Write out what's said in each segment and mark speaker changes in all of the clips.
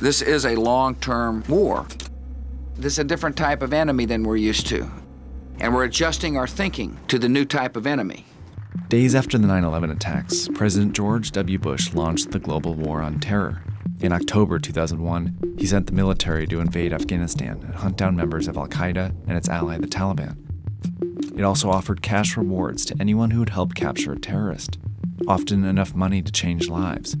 Speaker 1: This is a long-term war. This is a different type of enemy than we're used to. And we're adjusting our thinking to the new type of enemy.
Speaker 2: Days after the 9/11 attacks, President George W. Bush launched the global war on terror. In October 2001, he sent the military to invade Afghanistan and hunt down members of al-Qaeda and its ally, the Taliban. It also offered cash rewards to anyone who would help capture a terrorist, often enough money to change lives.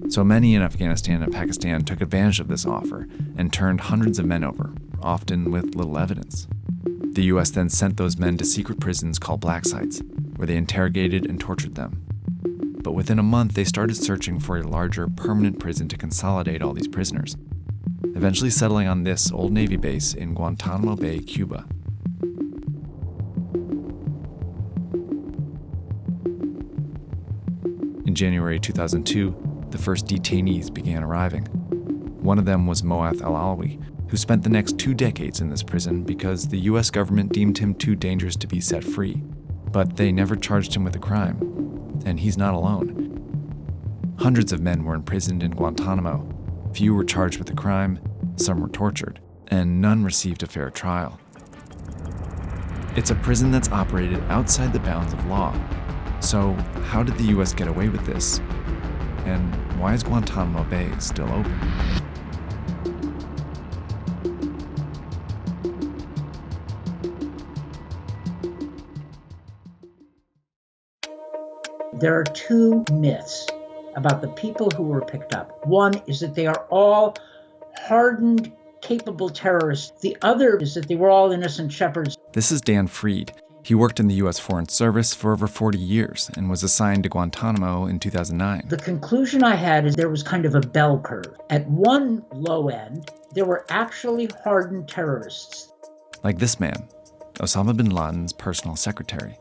Speaker 2: So many in Afghanistan and Pakistan took advantage of this offer and turned hundreds of men over, often with little evidence. The US then sent those men to secret prisons called black sites, where they interrogated and tortured them. But within a month, they started searching for a larger, permanent prison to consolidate all these prisoners, eventually settling on this old Navy base in Guantanamo Bay, Cuba. In January 2002, the first detainees began arriving. One of them was Moath al-Alawi, who spent the next 2 decades in this prison because the US government deemed him too dangerous to be set free. But they never charged him with a crime, and he's not alone. Hundreds of men were imprisoned in Guantanamo. Few were charged with a crime, some were tortured, and none received a fair trial. It's a prison that's operated outside the bounds of law. So how did the US get away with this? And why is Guantanamo Bay still open?
Speaker 3: There are 2 myths about the people who were picked up. One is that they are all hardened, capable terrorists. The other is that they were all innocent shepherds.
Speaker 2: This is Dan Fried. He worked in the US Foreign Service for over 40 years and was assigned to Guantanamo in 2009.
Speaker 3: The conclusion I had is there was kind of a bell curve. At one low end, there were actually hardened terrorists.
Speaker 2: Like this man, Osama bin Laden's personal secretary.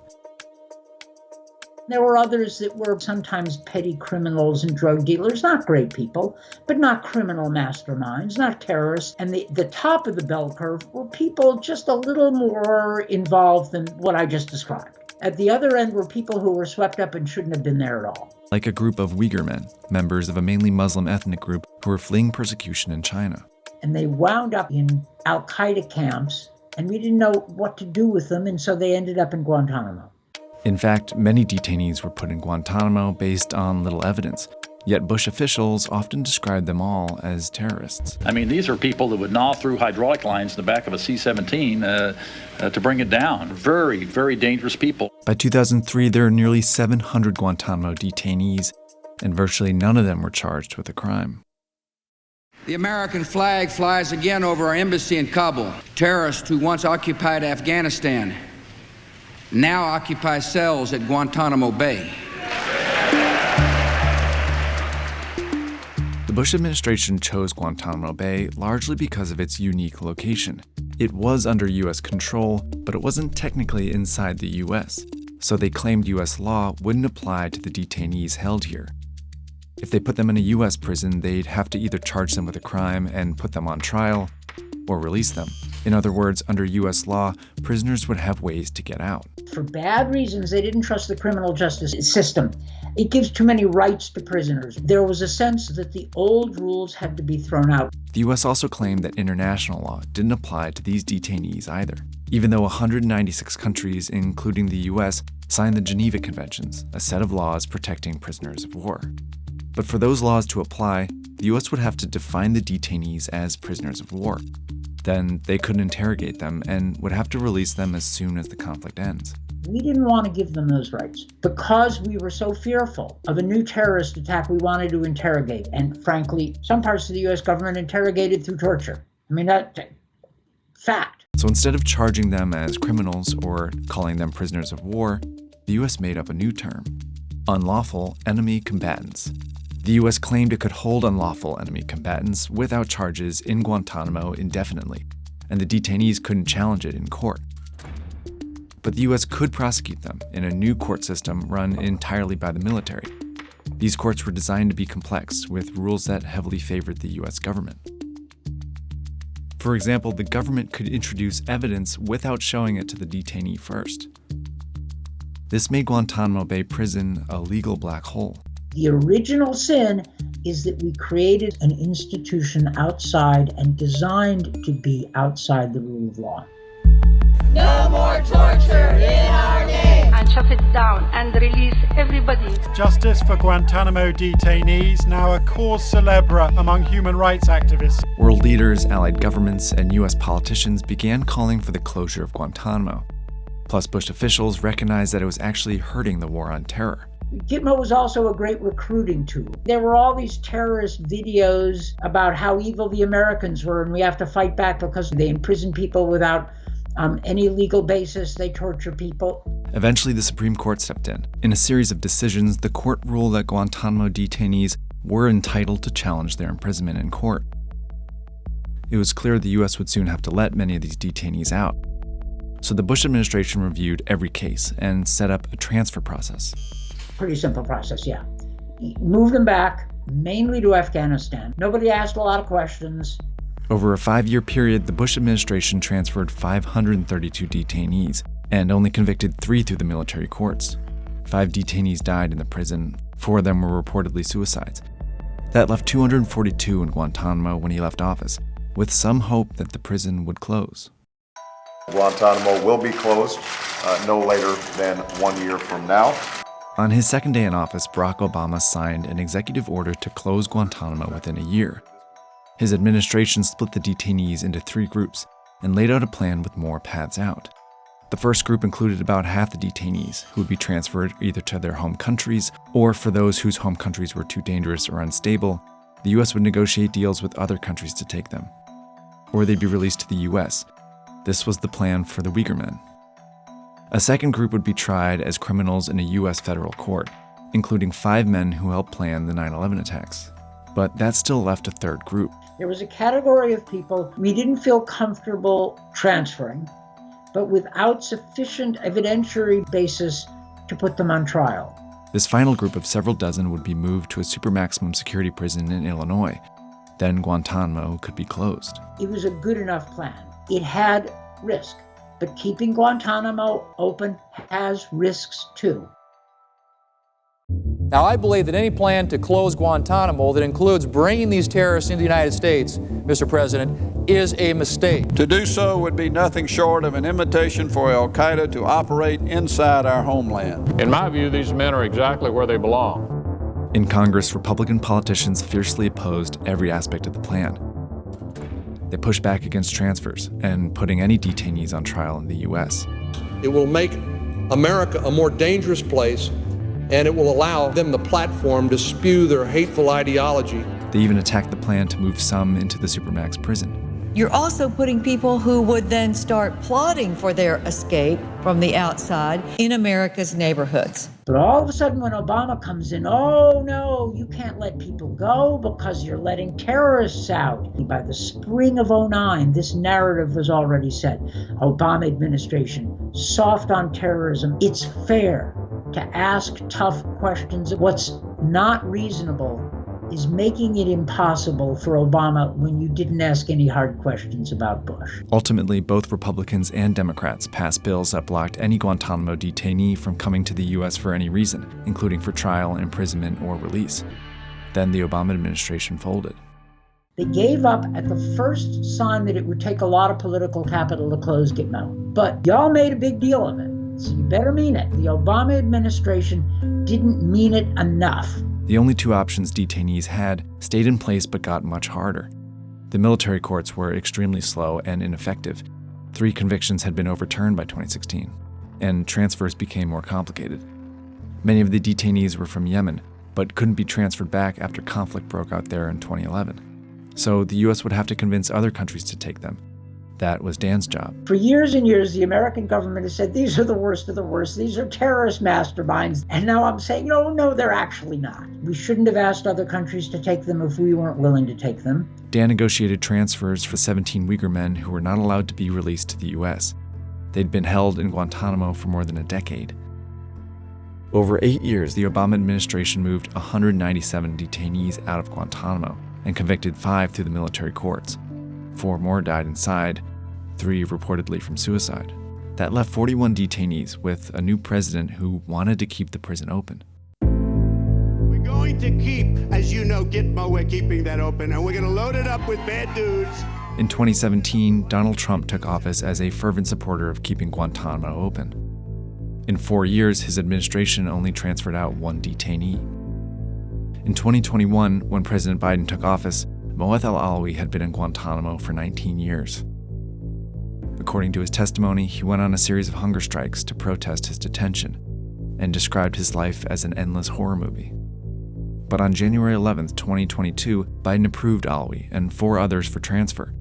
Speaker 3: There were others that were sometimes petty criminals and drug dealers, not great people, but not criminal masterminds, not terrorists. And the top of the bell curve were people just a little more involved than what I just described. At the other end were people who were swept up and shouldn't have been there at all.
Speaker 2: Like a group of Uyghur men, members of a mainly Muslim ethnic group who were fleeing persecution in China.
Speaker 3: And they wound up in al-Qaeda camps, and we didn't know what to do with them, and so they ended up in Guantanamo.
Speaker 2: In fact, many detainees were put in Guantanamo based on little evidence, yet Bush officials often described them all as terrorists.
Speaker 4: I mean, these are people that would gnaw through hydraulic lines in the back of a C-17 to bring it down. Very, very dangerous people.
Speaker 2: By 2003, there were nearly 700 Guantanamo detainees, and virtually none of them were charged with a crime.
Speaker 5: The American flag flies again over our embassy in Kabul. Terrorists who once occupied Afghanistan now occupy cells at Guantanamo Bay.
Speaker 2: The Bush administration chose Guantanamo Bay largely because of its unique location. It was under US control, but it wasn't technically inside the US, so they claimed US law wouldn't apply to the detainees held here. If they put them in a US prison, they'd have to either charge them with a crime and put them on trial, or release them. In other words, under US law, prisoners would have ways to get out.
Speaker 3: For bad reasons, they didn't trust the criminal justice system. It gives too many rights to prisoners. There was a sense that the old rules had to be thrown out.
Speaker 2: The US also claimed that international law didn't apply to these detainees either, even though 196 countries, including the US, signed the Geneva Conventions, a set of laws protecting prisoners of war. But for those laws to apply, the US would have to define the detainees as prisoners of war. Then they couldn't interrogate them and would have to release them as soon as the conflict ends.
Speaker 3: We didn't want to give them those rights. Because we were so fearful of a new terrorist attack, we wanted to interrogate. And frankly, some parts of the US government interrogated through torture. I mean, that's fact.
Speaker 2: So instead of charging them as criminals or calling them prisoners of war, the US made up a new term: unlawful enemy combatants. The US claimed it could hold unlawful enemy combatants without charges in Guantanamo indefinitely, and the detainees couldn't challenge it in court. But the US could prosecute them in a new court system run entirely by the military. These courts were designed to be complex, with rules that heavily favored the US government. For example, the government could introduce evidence without showing it to the detainee first. This made Guantanamo Bay Prison a legal black hole.
Speaker 3: The original sin is that we created an institution outside and designed to be outside the rule of law.
Speaker 6: No more torture in our name!
Speaker 7: And shut it down and release everybody.
Speaker 8: Justice for Guantanamo detainees, now a cause célèbre among human rights activists.
Speaker 2: World leaders, allied governments, and U.S. politicians began calling for the closure of Guantanamo. Plus, Bush officials recognized that it was actually hurting the war on terror.
Speaker 3: Gitmo was also a great recruiting tool. There were all these terrorist videos about how evil the Americans were, and we have to fight back because they imprison people without any legal basis. They torture people.
Speaker 2: Eventually, the Supreme Court stepped in. In a series of decisions, the court ruled that Guantanamo detainees were entitled to challenge their imprisonment in court. It was clear the U.S. would soon have to let many of these detainees out. So the Bush administration reviewed every case and set up a transfer process.
Speaker 3: Pretty simple process, yeah. Move them back, mainly to Afghanistan. Nobody asked a lot of questions.
Speaker 2: Over a 5-year period, the Bush administration transferred 532 detainees and only convicted 3 through the military courts. 5 detainees died in the prison. 4 of them were reportedly suicides. That left 242 in Guantanamo when he left office, with some hope that the prison would close.
Speaker 9: Guantanamo will be closed no later than 1 year from now.
Speaker 2: On his second day in office, Barack Obama signed an executive order to close Guantanamo within a year. His administration split the detainees into 3 groups and laid out a plan with more paths out. The first group included about half the detainees, who would be transferred either to their home countries, or for those whose home countries were too dangerous or unstable, the U.S. would negotiate deals with other countries to take them. Or they'd be released to the U.S. This was the plan for the Uyghur Men. A second group would be tried as criminals in a U.S. federal court, including 5 men who helped plan the 9/11 attacks. But that still left a third group.
Speaker 3: There was a category of people we didn't feel comfortable transferring, but without sufficient evidentiary basis to put them on trial.
Speaker 2: This final group of several dozen would be moved to a super-maximum security prison in Illinois. Then Guantanamo could be closed.
Speaker 3: It was a good enough plan. It had risk, but keeping Guantanamo open has risks too.
Speaker 10: Now, I believe that any plan to close Guantanamo that includes bringing these terrorists into the United States, Mr. President, is a mistake.
Speaker 11: To do so would be nothing short of an invitation for al-Qaeda to operate inside our homeland.
Speaker 12: In my view, these men are exactly where they belong.
Speaker 2: In Congress, Republican politicians fiercely opposed every aspect of the plan. They pushed back against transfers and putting any detainees on trial in the U.S.
Speaker 13: It will make America a more dangerous place, and it will allow them the platform to spew their hateful ideology.
Speaker 2: They even attacked the plan to move some into the Supermax prison.
Speaker 14: You're also putting people who would then start plotting for their escape from the outside in America's neighborhoods.
Speaker 3: But all of a sudden when Obama comes in, oh no, you can't let people go because you're letting terrorists out. By the spring of '09, this narrative was already set. Obama administration, soft on terrorism. It's fair to ask tough questions. What's not reasonable is making it impossible for Obama when you didn't ask any hard questions about Bush.
Speaker 2: Ultimately, both Republicans and Democrats passed bills that blocked any Guantanamo detainee from coming to the U.S. for any reason, including for trial, imprisonment, or release. Then the Obama administration folded.
Speaker 3: They gave up at the first sign that it would take a lot of political capital to close Gitmo. But y'all made a big deal of it, so you better mean it. The Obama administration didn't mean it enough.
Speaker 2: The only 2 options detainees had stayed in place but got much harder. The military courts were extremely slow and ineffective. 3 convictions had been overturned by 2016, and transfers became more complicated. Many of the detainees were from Yemen, but couldn't be transferred back after conflict broke out there in 2011. So the U.S. would have to convince other countries to take them. That was Dan's job.
Speaker 3: For years and years, the American government has said, these are the worst of the worst. These are terrorist masterminds. And now I'm saying, no, they're actually not. We shouldn't have asked other countries to take them if we weren't willing to take them.
Speaker 2: Dan negotiated transfers for 17 Uyghur men who were not allowed to be released to the U.S. They'd been held in Guantanamo for more than a decade. Over 8 years, the Obama administration moved 197 detainees out of Guantanamo and convicted 5 through the military courts. 4 more died inside, 3 reportedly from suicide. That left 41 detainees with a new president who wanted to keep the prison open.
Speaker 15: going to keep, as you know, Gitmo, we're keeping that open, and we're going to load it up with bad dudes.
Speaker 2: In 2017, Donald Trump took office as a fervent supporter of keeping Guantanamo open. In 4 years, his administration only transferred out one detainee. In 2021, when President Biden took office, Moath al-Alawi had been in Guantanamo for 19 years. According to his testimony, he went on a series of hunger strikes to protest his detention and described his life as an endless horror movie. But on January 11, 2022, Biden approved Alawi and 4 others for transfer.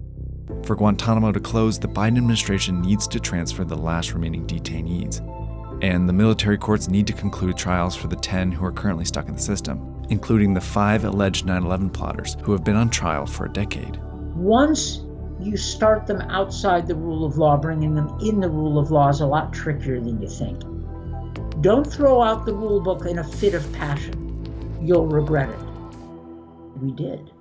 Speaker 2: For Guantanamo to close, the Biden administration needs to transfer the last remaining detainees. And the military courts need to conclude trials for the 10 who are currently stuck in the system, including the 5 alleged 9/11 plotters who have been on trial for a decade.
Speaker 3: Once you start them outside the rule of law, bringing them in the rule of law is a lot trickier than you think. Don't throw out the rule book in a fit of passion. You'll regret it. We did.